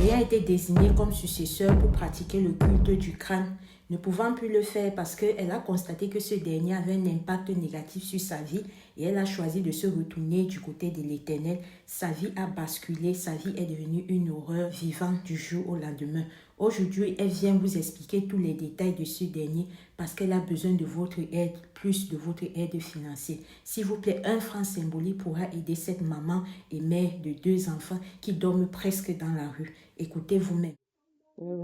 ayant été désignée comme successeur pour pratiquer le culte du crâne, ne pouvant plus le faire parce qu'elle a constaté que ce dernier avait un impact négatif sur sa vie et elle a choisi de se retourner du côté de l'Éternel. Sa vie a basculé, sa vie est devenue une horreur vivante du jour au lendemain. Aujourd'hui, elle vient vous expliquer tous les détails de ce dernier parce qu'elle a besoin de votre aide, plus de votre aide financière. S'il vous plaît, 1 franc symbolique pourra aider cette maman et mère de 2 enfants qui dorment presque dans la rue. Écoutez vous-même. Elle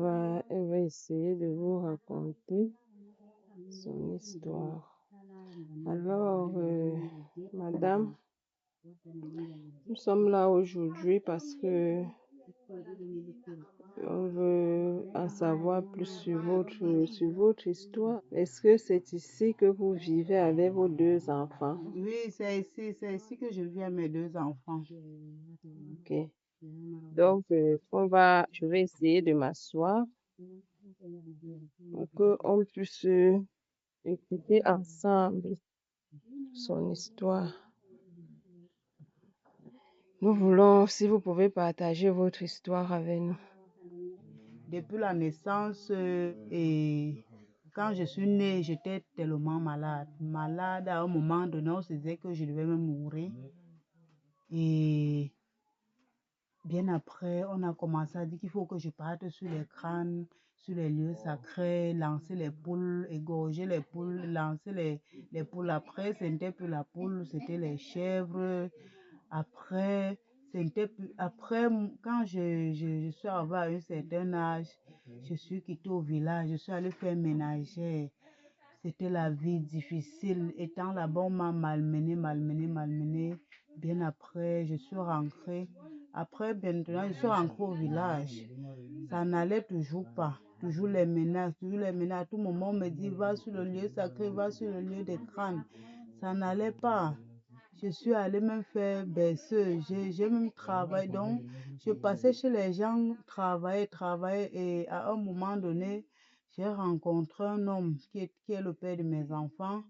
va essayer de vous raconter son histoire. Alors, madame, nous sommes là aujourd'hui parce que on veut en savoir plus sur votre histoire. Est-ce que c'est ici que vous vivez avec vos 2 enfants? Oui, c'est ici que je vis avec mes 2 enfants. Ok. Donc, je vais essayer de m'asseoir pour qu'on puisse écouter ensemble son histoire. Nous voulons, si vous pouvez partager votre histoire avec nous. Depuis la naissance et quand je suis née, j'étais tellement malade. Malade à un moment donné, on se disait que je devais me mourir. Et bien après, on a commencé à dire qu'il faut que je parte sur les crânes, sur les lieux sacrés, lancer les poules, égorger les poules, lancer les poules. Après, ce n'était plus la poule, c'était les chèvres. Après, quand je suis arrivée à un certain âge, je suis quittée au village, je suis allée faire ménager. C'était la vie difficile. Étant là-bas, on m'a malmenée. Bien après, je suis rentrée. Après, maintenant, je suis rentrée au village. Ça n'allait toujours pas. Toujours les menaces. À tout moment, on me dit, va sur le lieu sacré, va sur le lieu des crânes. Ça n'allait pas. Je suis allée même faire berceuse. J'ai même travaillé. Donc, je passais chez les gens, travailler. Et à un moment donné, j'ai rencontré un homme qui est le père de mes enfants.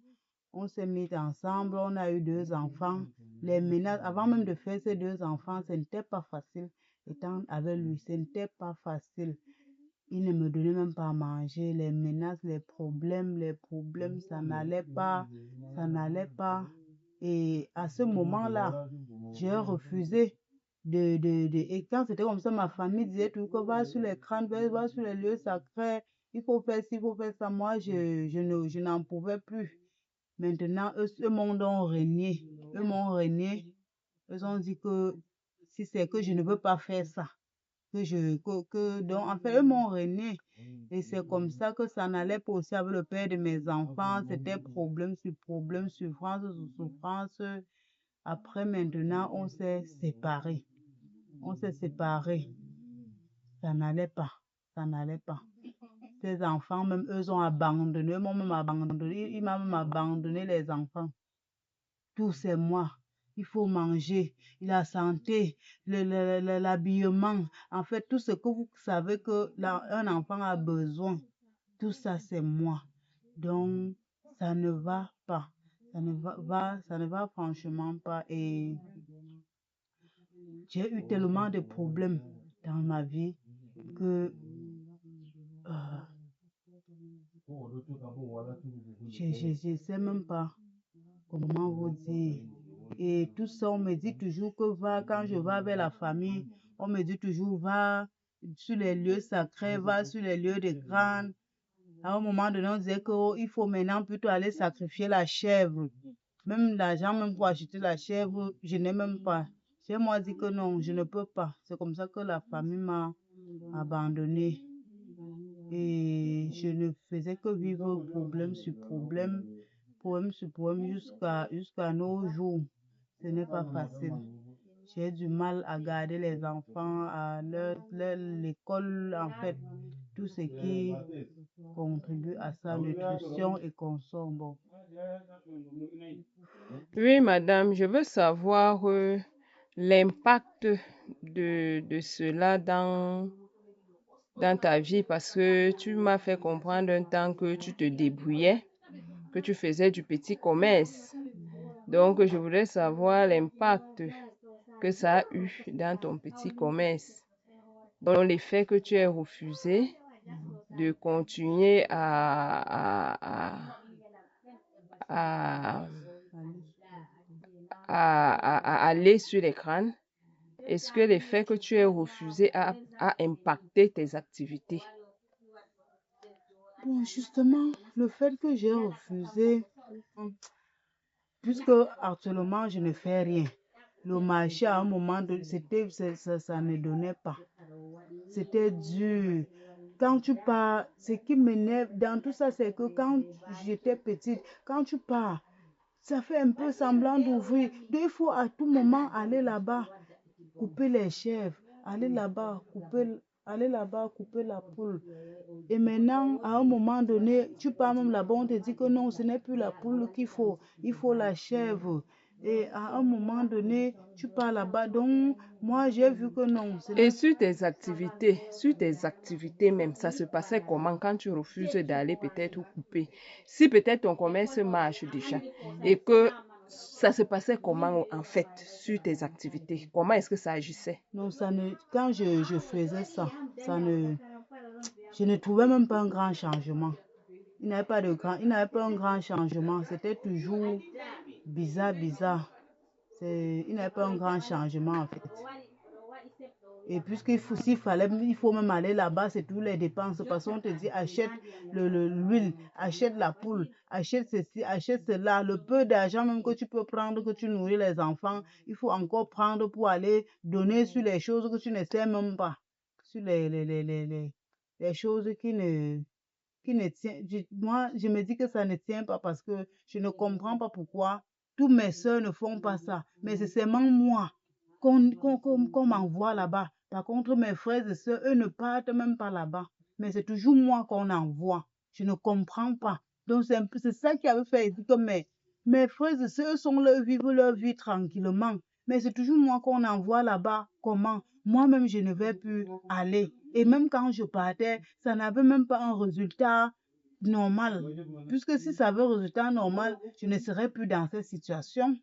On s'est mis ensemble, on a eu 2 enfants. Les menaces, avant même de faire ces 2 enfants, ce n'était pas facile. Étant avec lui, ce n'était pas facile. Il ne me donnait même pas à manger. Les menaces, les problèmes, ça n'allait pas. Et à ce moment-là, j'ai refusé et quand c'était comme ça, ma famille disait toujours que va sur les crânes, va sur les lieux sacrés, il faut faire ci, il faut faire ça. Moi, je n'en pouvais plus. Maintenant, eux m'ont régné. Ils ont dit que si c'est que je ne veux pas faire ça, donc, en fait, eux m'ont régné. Et c'est comme ça que ça n'allait pas aussi avec le père de mes enfants. C'était problème sur problème, souffrance sur souffrance. Après, maintenant, on s'est séparés. Ça n'allait pas. Ces enfants, même eux, ont abandonné. Eux m'ont même abandonné. Il m'a même abandonné les enfants. Tout c'est moi. Il faut manger, la santé, l'habillement. En fait, tout ce que vous savez un enfant a besoin, tout ça c'est moi. Donc, ça ne va pas. Ça ne va franchement pas. Et j'ai eu tellement de problèmes dans ma vie que euh, je ne sais même pas comment vous dire. Et tout ça, on me dit toujours que quand je vais avec la famille, on me dit toujours va sur les lieux sacrés, va sur les lieux de crâne. À un moment donné, on disait qu'il faut maintenant plutôt aller sacrifier la chèvre. Même l'argent, même pour acheter la chèvre, je n'ai même pas. J'ai moi dit que non, je ne peux pas. C'est comme ça que la famille m'a abandonnée. Et je ne faisais que vivre problème sur problème jusqu'à nos jours. Ce n'est pas facile. J'ai du mal à garder les enfants, à l'école, en fait, tout ce qui contribue à sa nutrition et consomme. Bon. Oui, madame, je veux savoir l'impact de cela dans ta vie parce que tu m'as fait comprendre un temps que tu te débrouillais, que tu faisais du petit commerce. Donc, je voudrais savoir l'impact que ça a eu dans ton petit commerce. Donc, le fait que tu aies refusé de continuer à, à aller sur l'écran, est-ce que le fait que tu aies refusé a impacté tes activités? Bon, justement, le fait que j'ai refusé, puisque actuellement je ne fais rien. Le marché à un moment, ça ne donnait pas. C'était dur. Quand tu pars, ce qui m'énerve dans tout ça, c'est que quand j'étais petite, quand tu pars, ça fait un peu semblant d'ouvrir. Donc, il faut à tout moment aller là-bas, couper les chèvres, aller là-bas, couper la poule. Et maintenant, à un moment donné, tu pars même là-bas, on te dit que non, ce n'est plus la poule qu'il faut, il faut la chèvre. Et à un moment donné, tu pars là-bas. Donc, moi, j'ai vu que non. Et sur tes activités même, ça se passait comment quand tu refuses d'aller peut-être couper? Si peut-être ton commerce marche déjà et que ça se passait comment en fait sur tes activités? Comment est-ce que ça agissait? Non, quand je faisais ça, je ne trouvais même pas un grand changement. Il n'y avait pas un grand changement. C'était toujours bizarre. Il n'y avait pas un grand changement en fait. Et puisqu'il faut, il faut même aller là-bas, c'est tous les dépenses. Parce qu'on te dit, achète l'huile, achète la poule, achète ceci, achète cela. Le peu d'argent même que tu peux prendre, que tu nourris les enfants, il faut encore prendre pour aller donner sur les choses que tu ne sais même pas. Sur les choses qui ne tiennent. Moi, je me dis que ça ne tient pas parce que je ne comprends pas pourquoi tous mes soeurs ne font pas ça. Mais c'est seulement moi qu'on m'envoie là-bas. Par contre, mes frères et sœurs, eux ne partent même pas là-bas. Mais c'est toujours moi qu'on envoie. Je ne comprends pas. Donc, c'est ça qui avait fait que mes frères et sœurs vivent leur vie tranquillement. Mais c'est toujours moi qu'on envoie là-bas. Comment? Moi-même, je ne vais plus aller. Et même quand je partais, ça n'avait même pas un résultat normal. Puisque si ça avait un résultat normal, je ne serais plus dans cette situation.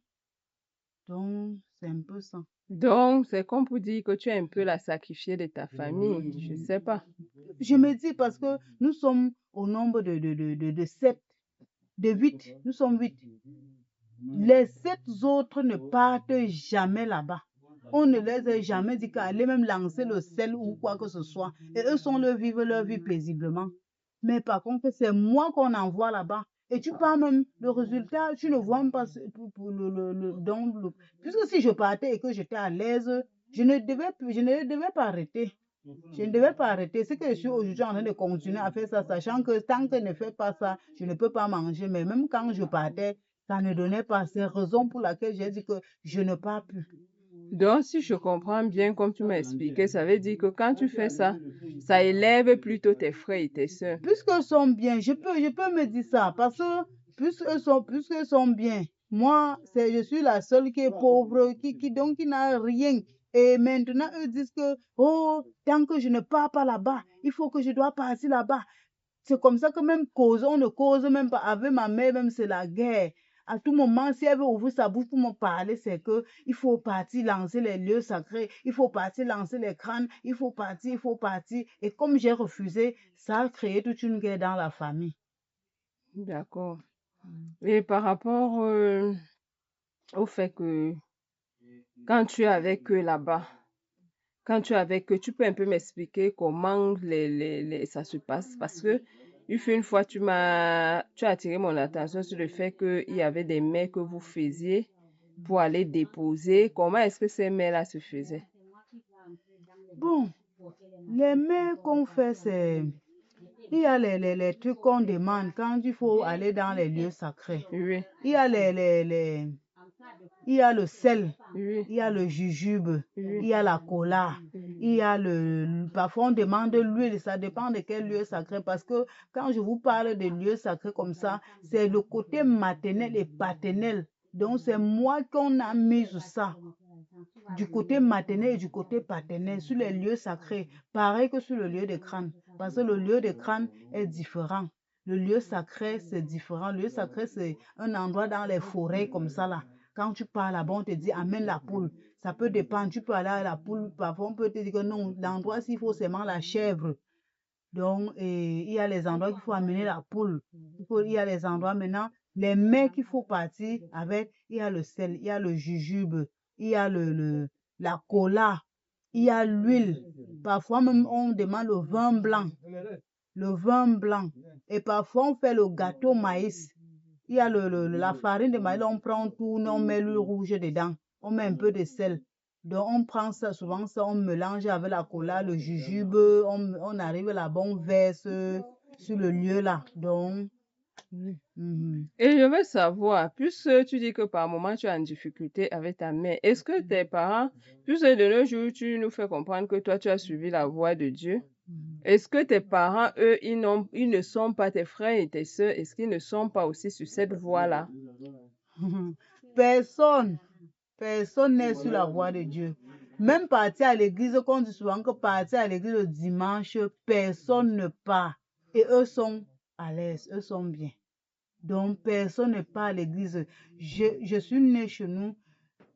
Donc, c'est un peu ça. Donc, c'est comme pour dire que tu es un peu la sacrifiée de ta famille. Je ne sais pas. Je me dis parce que nous sommes au nombre de 7, de 8. Nous sommes 8. Les 7 autres ne partent jamais là-bas. On ne les a jamais dit qu'aller même lancer le sel ou quoi que ce soit. Et eux sont vivre leur vie paisiblement. Mais par contre, c'est moi qu'on envoie là-bas. Et tu pars même, le résultat, tu ne vois même pas puisque si je partais et que j'étais à l'aise, je ne devais pas arrêter. Je ne devais pas arrêter. C'est que je suis aujourd'hui en train de continuer à faire ça, sachant que tant que je ne fais pas ça, je ne peux pas manger. Mais même quand je partais, ça ne donnait pas. C'est la raison pour laquelle j'ai dit que je ne pars plus. Donc, si je comprends bien, comme tu m'as expliqué, ça veut dire que quand tu fais ça, ça élève plutôt tes frères et tes sœurs. Puisqu'ils sont bien, je peux me dire ça, parce que puisqu'ils sont bien, moi, je suis la seule qui est pauvre, donc qui n'a rien. Et maintenant, eux disent que, oh, tant que je ne pars pas là-bas, il faut que je dois partir là-bas. C'est comme ça que même on ne cause même pas. Avec ma mère, même c'est la guerre. À tout moment, si elle veut ouvrir sa bouche pour me parler, c'est que il faut partir lancer les lieux sacrés, il faut partir lancer les crânes, il faut partir. Et comme j'ai refusé, ça a créé toute une guerre dans la famille. D'accord. Et par rapport au fait que quand tu es avec eux là-bas, quand tu es avec eux, tu peux un peu m'expliquer comment ça se passe? Parce que une fois, tu as attiré mon attention sur le fait qu'il y avait des mets que vous faisiez pour aller déposer. Comment est-ce que ces mets-là se faisaient? Bon, les mets qu'on fait, c'est... Il y a les trucs qu'on demande quand il faut aller dans les lieux sacrés. Oui, Il y a il y a le sel, oui, il y a le jujube, oui. il y a la cola, il y a parfois on demande l'huile, ça dépend de quel lieu sacré, parce que quand je vous parle de lieux sacrés comme ça, c'est le côté maternel et paternel. Donc c'est moi qu'on a mis sur ça, du côté maternel et du côté paternel, sur les lieux sacrés, pareil que sur le lieu de crâne, parce que le lieu de crâne est différent. Le lieu sacré, c'est différent. Le lieu sacré, c'est un endroit dans les forêts comme ça là. Quand tu pars là-bas, on te dit amène la poule. Ça peut dépendre. Tu peux aller à la poule. Parfois, on peut te dire que non, l'endroit s'il faut seulement la chèvre. Donc, il y a les endroits qu'il faut amener la poule. Il y a les endroits maintenant, les mets qu'il faut partir avec. Il y a le sel, il y a le jujube, il y a la cola, il y a l'huile. Parfois même, on demande le vin blanc. Le vin blanc. Et parfois, on fait le gâteau maïs. Il y a la farine de maïs, on prend tout, on met l'huile rouge dedans. On met un peu de sel. Donc, on prend ça, souvent ça, on mélange avec la cola, le jujube, on arrive là-bas, on verse sur le lieu là. Donc, Et je veux savoir, puisque tu dis que par moment tu es en difficulté avec ta mère, est-ce que tes parents, puisque de nos jours tu nous fais comprendre que toi tu as suivi la voie de Dieu, est-ce que tes parents, eux, ils ne sont pas tes frères et tes sœurs, est-ce qu'ils ne sont pas aussi sur cette voie-là? personne n'est sur la voie de Dieu. Même partir à l'église, qu'on dit souvent que partir à l'église le dimanche, personne ne part. Et eux sont à l'aise, eux sont bien. Donc, personne ne part à l'église. Je suis née chez nous.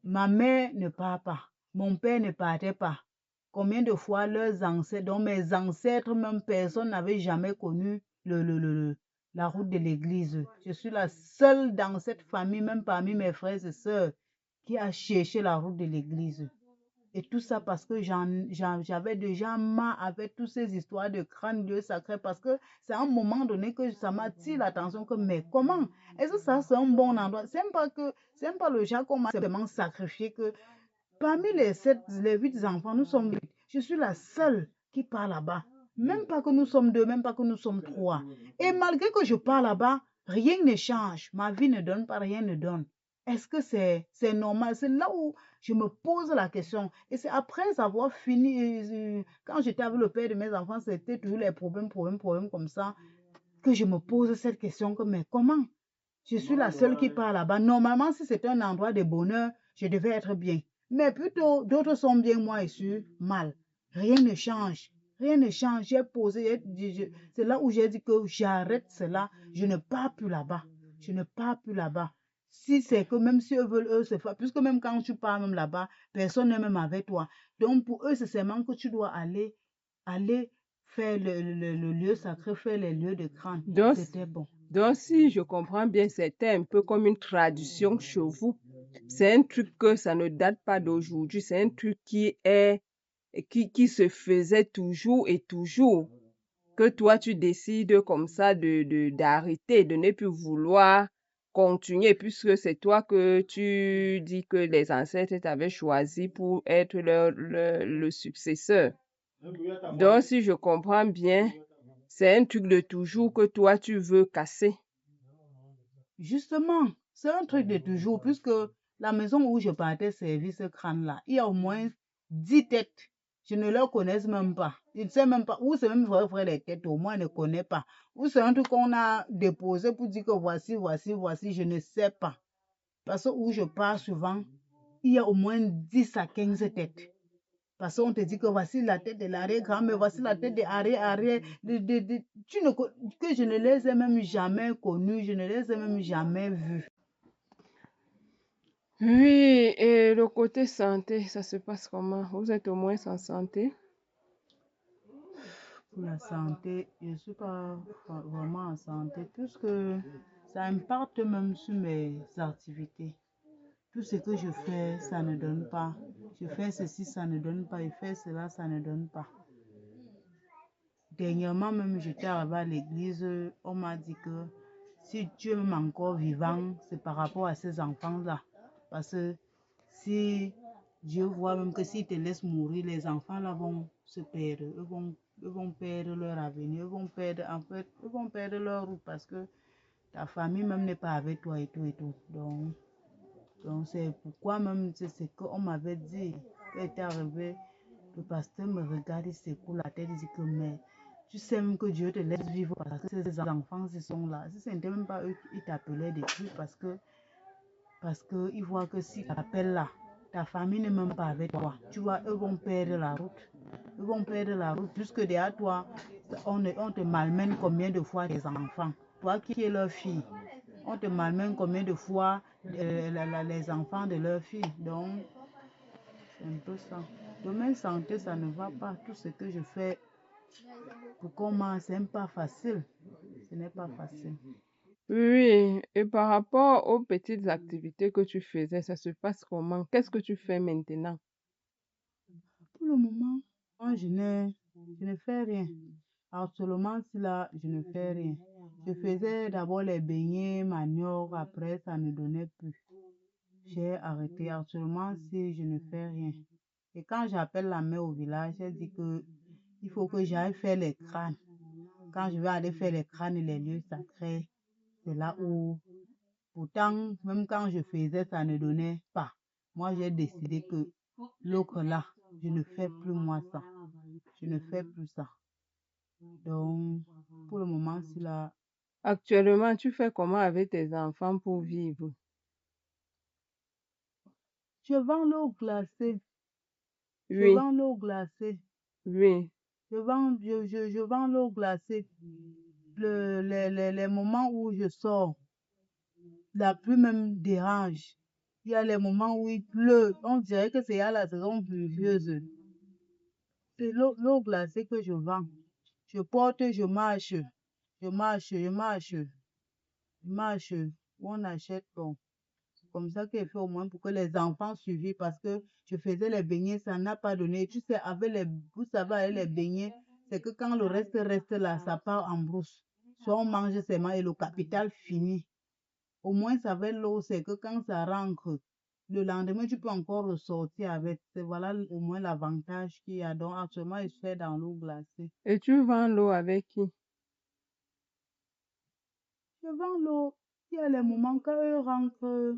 Ma mère ne part pas. Mon père ne partait pas. Combien de fois leurs ancêtres, donc mes ancêtres, même personne n'avait jamais connu la route de l'église. Je suis la seule dans cette famille, même parmi mes frères et sœurs, qui a cherché la route de l'église. Et tout ça parce que j'avais déjà marre avec toutes ces histoires de crâne, Dieu sacré, parce que c'est à un moment donné que ça m'attire l'attention que, mais comment? Est-ce que ça, c'est un bon endroit? C'est même pas le genre qu'on m'a tellement sacrifié que parmi les 8 enfants, nous sommes 8. Je suis la seule qui part là-bas. Même pas que nous sommes 2, même pas que nous sommes 3. Et malgré que je pars là-bas, rien ne change. Ma vie ne donne pas, rien ne donne. Est-ce que c'est normal? C'est là où je me pose la question. Et c'est après avoir fini, quand j'étais avec le père de mes enfants, c'était toujours les problèmes comme ça, que je me pose cette question, que, mais comment? Je suis la seule qui part là-bas. Normalement, si c'était un endroit de bonheur, je devais être bien. Mais plutôt, d'autres sont bien, moi, je suis mal. Rien ne change. Rien ne change. J'ai posé, c'est là où j'ai dit que j'arrête cela. Je ne pars plus là-bas. Je ne pars plus là-bas. Si c'est que même si eux veulent, eux se faire, puisque même quand tu pars même là-bas, personne n'est même avec toi. Donc pour eux, c'est seulement que tu dois aller faire le lieu sacré, faire les lieux de crâne. C'était bon. Donc, si je comprends bien, c'était un peu comme une tradition chez vous. C'est un truc que ça ne date pas d'aujourd'hui. C'est un truc qui se faisait toujours et toujours. Que toi, tu décides comme ça d'arrêter, de ne plus vouloir continuer, puisque c'est toi que tu dis que les ancêtres t'avaient choisi pour être le successeur. Donc, si je comprends bien, c'est un truc de toujours que toi, tu veux casser. Justement, c'est un truc de toujours, puisque la maison où je partais servir ce crâne-là, il y a au moins 10 têtes. Je ne leur connais même pas. Je ne sais même pas. Ou c'est même vrai les têtes, au moins, je ne connais pas. Ou c'est un truc qu'on a déposé pour dire que voici, je ne sais pas. Parce que où je pars souvent, il y a au moins 10 à 15 têtes. Parce qu'on te dit que voici la tête de l'arrière-grand, mais voici la tête de arrière. Que je ne les ai même jamais connus, je ne les ai même jamais vus. Oui, et le côté santé, ça se passe comment? Vous êtes au moins en santé? Pour la santé, je ne suis pas vraiment en santé, puisque ça impacte même sur mes activités. Tout ce que je fais, ça ne donne pas. Je fais ceci, ça ne donne pas. Je fais cela, ça ne donne pas. Dernièrement même, j'étais arrivée à l'église, on m'a dit que si Dieu est même encore vivant, c'est par rapport à ces enfants-là. Parce que si Dieu voit même que s'il te laisse mourir, les enfants-là vont se perdre. Ils vont perdre leur avenir, ils vont perdre leur route parce que ta famille même n'est pas avec toi et tout et tout. Donc c'est pourquoi même, c'est ce qu'on m'avait dit. Quand j'étais arrivé, le pasteur me regarde, il secoue la tête, il dit que mais tu sais même que Dieu te laisse vivre parce que ces enfants, ils sont là. Si ce n'était même pas eux, ils t'appelaient depuis parce que ils voient que si tu t'appelles là, ta famille n'est même pas avec toi. Tu vois, eux vont perdre la route. Ils vont perdre la route puisque derrière toi, on te malmène combien de fois tes enfants. Toi qui es leur fille, on te malmène combien de fois les enfants de leur fille. Donc, C'est un peu ça. Domaine santé, ça ne va pas. Tout ce que je fais pour qu'on mange, c'est même pas facile. Ce n'est pas facile. Oui, et par rapport aux petites activités que tu faisais, ça se passe comment? Qu'est-ce que tu fais maintenant? Pour le moment, moi, je ne fais rien. Actuellement, si là, je ne fais rien. Je faisais d'abord les beignets, manioc, après, ça ne donnait plus. J'ai arrêté. Actuellement, si je ne fais rien. Et quand j'appelle la mère au village, elle dit que il faut que j'aille faire les crânes. Quand je vais aller faire les crânes et les lieux sacrés, c'est là où, pourtant, même quand je faisais, ça ne donnait pas. Moi, j'ai décidé que l'autre là, je ne fais plus moi ça. Je ne fais plus ça. Donc, pour le moment, si là, Actuellement, tu fais comment avec tes enfants pour vivre? je vends l'eau glacée. Je Oui, vends l'eau glacée. oui. Je vends l'eau glacée. Les moments où je sors, la pluie même dérange. Il y a les moments où il pleut. On dirait que c'est à la saison pluvieuse. C'est l'eau glacée que je vends. Je porte, je marche. Je marche, je marche. Je marche. On achète bon. C'est comme ça que je fais au moins pour que les enfants suivent parce que je faisais les beignets, ça n'a pas donné. Tu sais, avec vous savez, avec les beignets, c'est que quand le reste là, ça part en brousse. Soit on mange seulement et le capital finit. Au moins, ça avec l'eau, c'est que quand ça rentre, le lendemain, tu peux encore ressortir avec. C'est voilà au moins l'avantage qu'il y a. Donc, actuellement, je fais dans l'eau glacée. Et tu vends l'eau avec qui? Je vends l'eau. Il y a les moments quand eux rentrent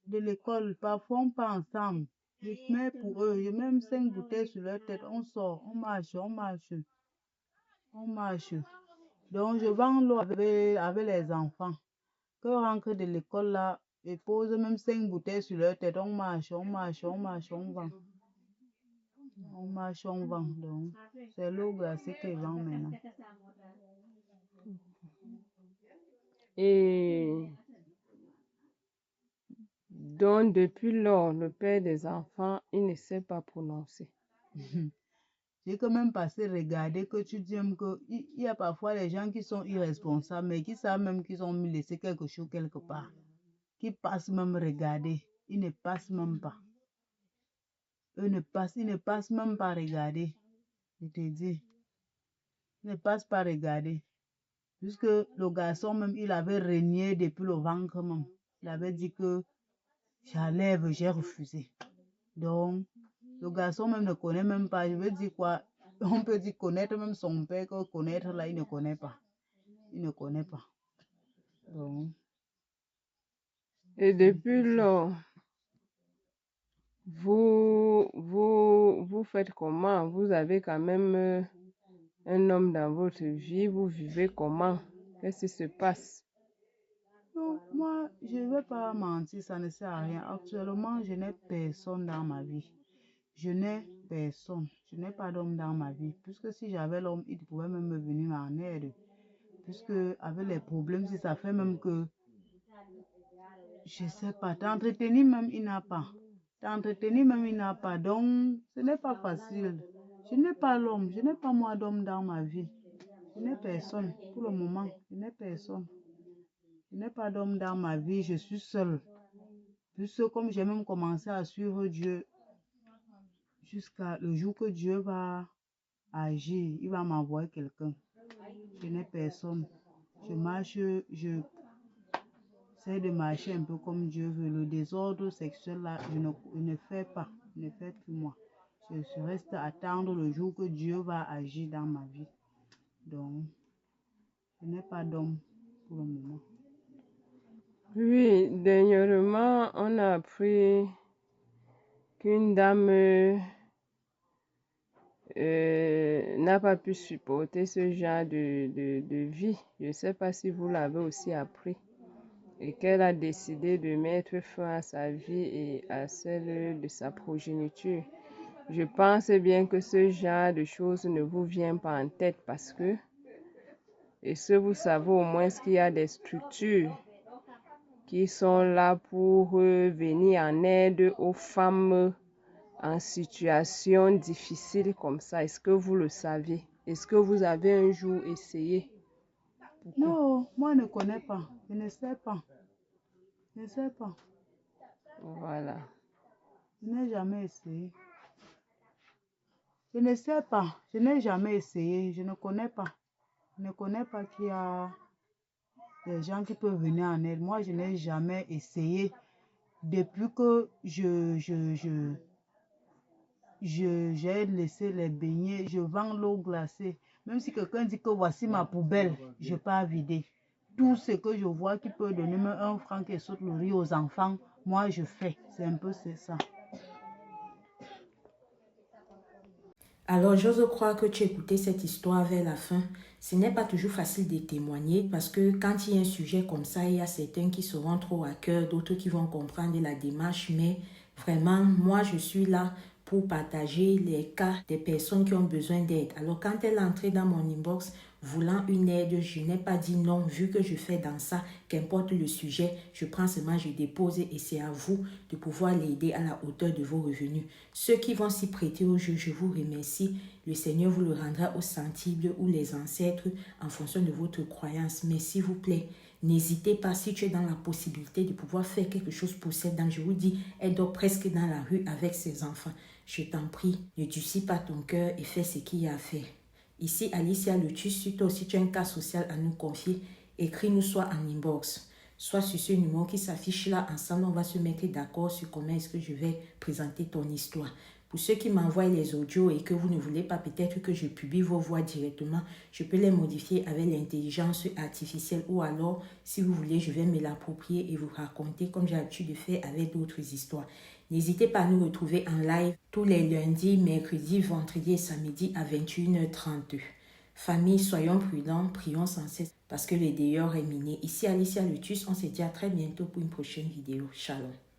de l'école, parfois on part ensemble. Je mets pour eux, je mets même 5 bouteilles sur leur tête. On sort, on marche, on marche, on marche. Donc, je vends l'eau avec les enfants. Quand on rentre de l'école là, je pose même 5 bouteilles sur leur tête. On marche, on marche, on marche, on vend. On marche, on vend. Donc, c'est l'eau glacée que je vends maintenant. Et donc, depuis lors, le père des enfants, il ne sait pas prononcer. J'ai quand même passé regarder que tu dis même que il y a parfois les gens qui sont irresponsables, mais qui savent même qu'ils ont laissé quelque chose quelque part. Qui passent même regarder. Ils ne passent même pas. Ils ne passent même pas regarder. Je te dis. Ils ne passent pas regarder. Puisque le garçon même, il avait régné depuis le ventre même. Il avait dit que j'enlève, j'ai refusé. Donc, le garçon même ne connaît même pas. Je veux dire quoi? On peut dire connaître même son père, que connaître là, il ne connaît pas. Il ne connaît pas. Donc, Et depuis lors, vous faites comment? Vous avez quand même un homme dans votre vie, vous vivez comment? Qu'est-ce qui se passe? non, moi, je ne vais pas mentir, ça ne sert à rien. Actuellement, je n'ai personne dans ma vie. Je n'ai personne. Je n'ai pas d'homme dans ma vie. Puisque si j'avais l'homme, il pouvait même me venir en aide. Puisque avec les problèmes, si ça fait même que, je ne sais pas, t'entretenir même, il n'a pas. T'entretenir même, il n'a pas. Donc, ce n'est pas facile. Je n'ai pas l'homme. Je n'ai pas moi d'homme dans ma vie. Je n'ai personne. Pour le moment, je n'ai personne. Je n'ai pas d'homme dans ma vie. Je suis seule. Puisque comme j'ai même commencé à suivre Dieu, jusqu'à le jour que Dieu va agir, il va m'envoyer quelqu'un. Je n'ai personne. Je marche, j'essaie de marcher un peu comme Dieu veut. Le désordre sexuel là, je ne fais pas. Je ne fais plus moi. Je reste à attendre le jour que Dieu va agir dans ma vie. Donc, je n'ai pas d'homme pour le moment. Oui, dernièrement, on a appris qu'une dame n'a pas pu supporter ce genre de vie. Je ne sais pas si vous l'avez aussi appris. Et qu'elle a décidé de mettre fin à sa vie et à celle de sa progéniture. Je pense bien que ce genre de choses ne vous vient pas en tête parce que, et ce vous savez au moins qu'il y a des structures qui sont là pour venir en aide aux femmes en situation difficile comme ça? Est-ce que vous le savez? Est-ce que vous avez un jour essayé? Non, moi, je ne connais pas. Je ne sais pas. Je ne sais pas. Voilà. Je n'ai jamais essayé. Je ne sais pas. Je n'ai jamais essayé. Je ne connais pas. Je ne connais pas qu'il y a des gens qui peuvent venir en aide. Moi, je n'ai jamais essayé. Depuis que j'ai laissé les beignets, je vends l'eau glacée. Même si quelqu'un dit que voici ma poubelle, je pars vider. Tout ce que je vois qui peut donner 1 franc et saute le riz aux enfants, moi je fais. C'est un peu ça. Alors, j'ose croire que tu écoutais cette histoire vers la fin. Ce n'est pas toujours facile de témoigner parce que quand il y a un sujet comme ça, il y a certains qui seront trop à cœur, d'autres qui vont comprendre la démarche. Mais vraiment, moi, je suis là pour partager les cas des personnes qui ont besoin d'aide. Alors, quand elle est entrée dans mon inbox voulant une aide, je n'ai pas dit non, vu que je fais dans ça, qu'importe le sujet, je prends seulement, je dépose et c'est à vous de pouvoir l'aider à la hauteur de vos revenus. Ceux qui vont s'y prêter au jeu, je vous remercie. Le Seigneur vous le rendra au centuple ou les ancêtres en fonction de votre croyance. Mais s'il vous plaît, n'hésitez pas, si tu es dans la possibilité de pouvoir faire quelque chose pour cette dame, je vous dis, elle dort presque dans la rue avec ses enfants. Je t'en prie, ne durcis pas ton cœur et fais ce qu'il y a à faire. Ici, Alicia Lotus, si toi aussi tu as un cas social à nous confier, écris-nous soit en inbox, soit sur ce numéro qui s'affiche là. Ensemble, on va se mettre d'accord sur comment est-ce que je vais présenter ton histoire. Pour ceux qui m'envoient les audios et que vous ne voulez pas peut-être que je publie vos voix directement, je peux les modifier avec l'intelligence artificielle ou alors, si vous voulez, je vais me l'approprier et vous raconter comme j'ai l'habitude de faire avec d'autres histoires. N'hésitez pas à nous retrouver en live tous les lundis, mercredis, vendredis et samedis à 21h30. Famille, soyons prudents, prions sans cesse parce que le dehors est miné. Ici Alicia Lotus, on se dit à très bientôt pour une prochaine vidéo. Shalom.